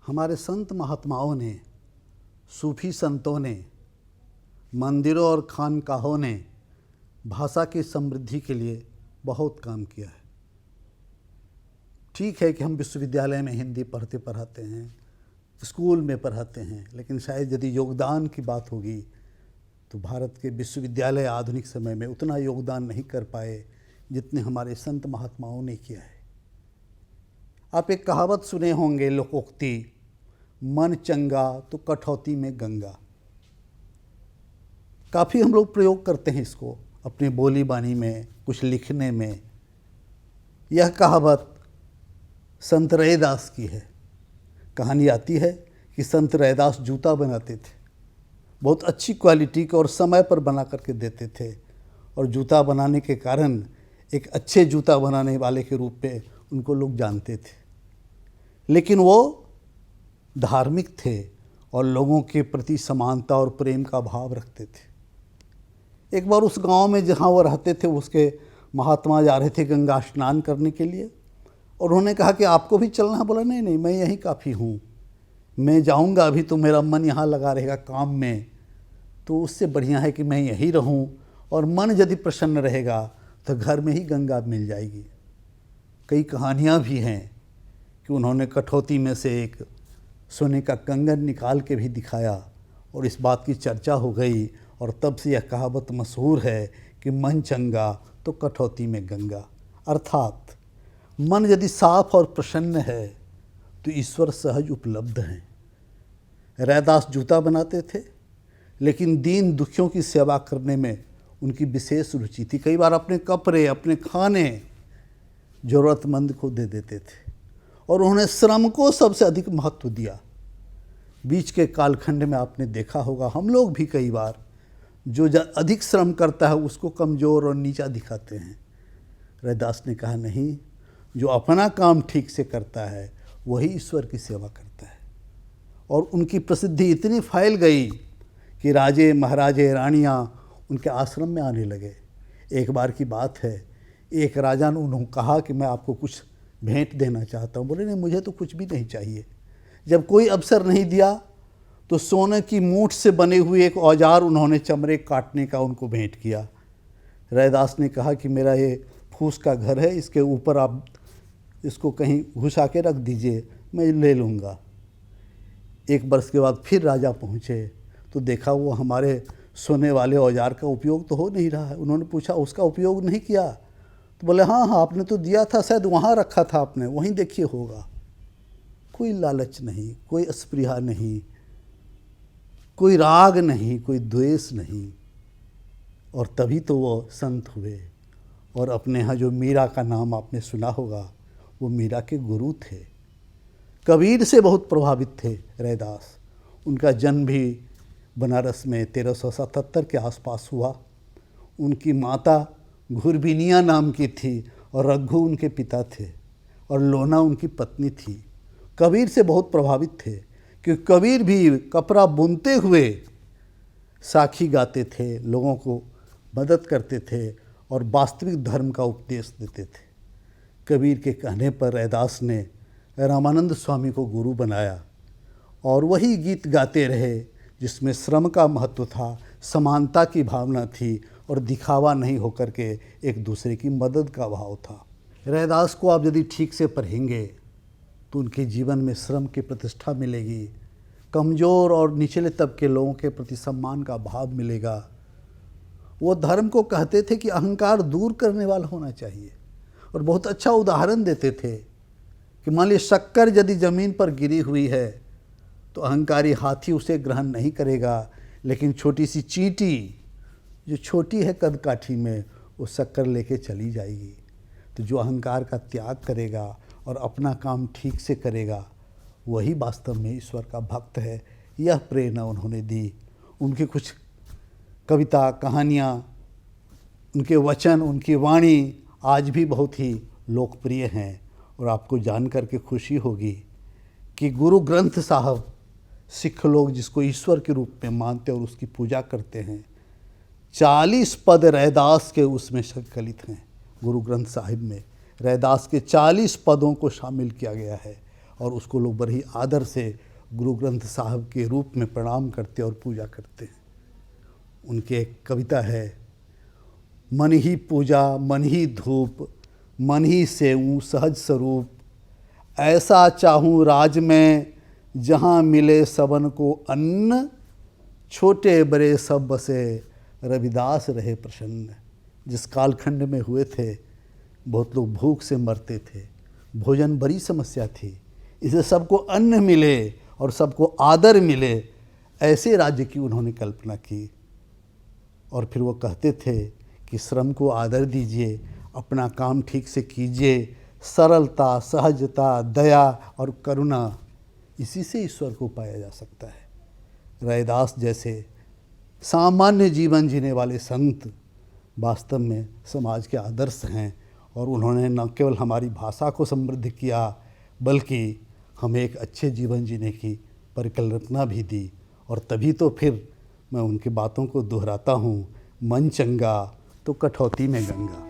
हमारे संत महात्माओं ने, सूफी संतों ने, मंदिरों और खानकाहों ने भाषा की समृद्धि के लिए बहुत काम किया है। ठीक है कि हम विश्वविद्यालय में हिंदी पढ़ाते हैं, स्कूल में पढ़ाते हैं, लेकिन शायद यदि योगदान की बात होगी तो भारत के विश्वविद्यालय आधुनिक समय में उतना योगदान नहीं कर पाए जितने हमारे संत महात्माओं ने किया है। आप एक कहावत सुने होंगे, लोकोक्ति, मन चंगा तो कठौती में गंगा। काफ़ी हम लोग प्रयोग करते हैं इसको अपनी बोली बानी में, कुछ लिखने में। यह कहावत संत रैदास की है। कहानी आती है कि संत रैदास जूता बनाते थे, बहुत अच्छी क्वालिटी का और समय पर बना करके देते थे, और जूता बनाने के कारण एक अच्छे जूता बनाने वाले के रूप में उनको लोग जानते थे। लेकिन वो धार्मिक थे और लोगों के प्रति समानता और प्रेम का भाव रखते थे। एक बार उस गांव में जहां वो रहते थे, उसके महात्मा जा रहे थे गंगा स्नान करने के लिए, और उन्होंने कहा कि आपको भी चलना है। बोला नहीं नहीं, मैं यहीं काफ़ी हूँ, मैं जाऊँगा अभी तो मेरा मन यहाँ लगा रहेगा काम में, तो उससे बढ़िया है कि मैं यहीं रहूँ, और मन यदि प्रसन्न रहेगा तो घर में ही गंगा मिल जाएगी। कई कहानियाँ भी हैं कि उन्होंने कठौती में से एक सोने का कंगन निकाल के भी दिखाया, और इस बात की चर्चा हो गई, और तब से यह कहावत मशहूर है कि मन चंगा तो कठौती में गंगा। अर्थात मन यदि साफ और प्रसन्न है तो ईश्वर सहज उपलब्ध हैं। रैदास जूता बनाते थे, लेकिन दीन दुखियों की सेवा करने में उनकी विशेष रुचि थी। कई बार अपने कपड़े, अपने खाने ज़रूरतमंद को दे देते थे, और उन्होंने श्रम को सबसे अधिक महत्व दिया। बीच के कालखंड में आपने देखा होगा, हम लोग भी कई बार जो अधिक श्रम करता है उसको कमज़ोर और नीचा दिखाते हैं। रैदास ने कहा नहीं, जो अपना काम ठीक से करता है वही ईश्वर की सेवा करता है। और उनकी प्रसिद्धि इतनी फैल गई कि राजे, महाराजे, रानियाँ उनके आश्रम में आने लगे। एक बार की बात है, एक राजा ने उन्होंने कहा कि मैं आपको कुछ भेंट देना चाहता हूँ। बोले नहीं, मुझे तो कुछ भी नहीं चाहिए। जब कोई अवसर नहीं दिया तो सोने की मूठ से बने हुए एक औजार उन्होंने चमड़े काटने का उनको भेंट किया। रैदास ने कहा कि मेरा ये फूस का घर है, इसके ऊपर आप इसको कहीं घुसा के रख दीजिए, मैं ले लूँगा। एक वर्ष के बाद फिर राजा पहुँचे तो देखा वो हमारे सोने वाले औजार का उपयोग तो हो नहीं रहा है। उन्होंने पूछा उसका उपयोग नहीं किया? तो बोले हाँ हाँ, आपने तो दिया था, शायद वहाँ रखा था आपने, वहीं देखिए होगा। कोई लालच नहीं, कोई अस्पृहा नहीं, कोई राग नहीं, कोई द्वेष नहीं। और तभी तो वो संत हुए। और अपने यहाँ जो मीरा का नाम आपने सुना होगा, वो मीरा के गुरु थे। कबीर से बहुत प्रभावित थे रैदास। उनका जन्म भी बनारस में 1377 के आसपास हुआ। उनकी माता घुरबिनिया नाम की थी, और रघु उनके पिता थे, और लोना उनकी पत्नी थी। कबीर से बहुत प्रभावित थे, क्योंकि कबीर भी कपड़ा बुनते हुए साखी गाते थे, लोगों को मदद करते थे और वास्तविक धर्म का उपदेश देते थे। कबीर के कहने पर रैदास ने रामानंद स्वामी को गुरु बनाया, और वही गीत गाते रहे जिसमें श्रम का महत्व था, समानता की भावना थी, और दिखावा नहीं होकर के एक दूसरे की मदद का भाव था। रैदास को आप यदि ठीक से पढ़ेंगे तो उनके जीवन में श्रम की प्रतिष्ठा मिलेगी, कमज़ोर और निचले तबके लोगों के प्रति सम्मान का भाव मिलेगा। वो धर्म को कहते थे कि अहंकार दूर करने वाला होना चाहिए, और बहुत अच्छा उदाहरण देते थे कि मान लीजिए शक्कर यदि ज़मीन पर गिरी हुई है तो अहंकारी हाथी उसे ग्रहण नहीं करेगा, लेकिन छोटी सी चींटी जो छोटी है कद काठी में, वो शक्कर लेके चली जाएगी। तो जो अहंकार का त्याग करेगा और अपना काम ठीक से करेगा, वही वास्तव में ईश्वर का भक्त है। यह प्रेरणा उन्होंने दी। उनकी कुछ कविता, कहानियाँ, उनके वचन, उनकी वाणी आज भी बहुत ही लोकप्रिय हैं। और आपको जानकर के खुशी होगी कि गुरु ग्रंथ साहब, सिख लोग जिसको ईश्वर के रूप में मानते और उसकी पूजा करते हैं, 40 पद रैदास के उसमें संकलित हैं। गुरु ग्रंथ साहिब में रैदास के 40 पदों को शामिल किया गया है, और उसको लोग बड़े ही आदर से गुरु ग्रंथ साहब के रूप में प्रणाम करते और पूजा करते हैं। उनकी एक कविता है, मन ही पूजा मन ही धूप मन ही सेऊं सहज स्वरूप, ऐसा चाहूँ राज में जहाँ मिले सबन को अन्न, छोटे बड़े सब बसे रविदास रहे प्रसन्न। जिस कालखंड में हुए थे बहुत लोग भूख से मरते थे, भोजन बड़ी समस्या थी, इसे सबको अन्न मिले और सबको आदर मिले, ऐसे राज्य की उन्होंने कल्पना की। और फिर वो कहते थे कि श्रम को आदर दीजिए, अपना काम ठीक से कीजिए, सरलता सहजता दया और करुणा, इसी से ईश्वर को पाया जा सकता है। रैदास जैसे सामान्य जीवन जीने वाले संत वास्तव में समाज के आदर्श हैं और उन्होंने न केवल हमारी भाषा को समृद्ध किया बल्कि हमें एक अच्छे जीवन जीने की परिकल्पना भी दी। और तभी तो फिर मैं उनकी बातों को दोहराता हूँ, मन चंगा तो कठौती में गंगा।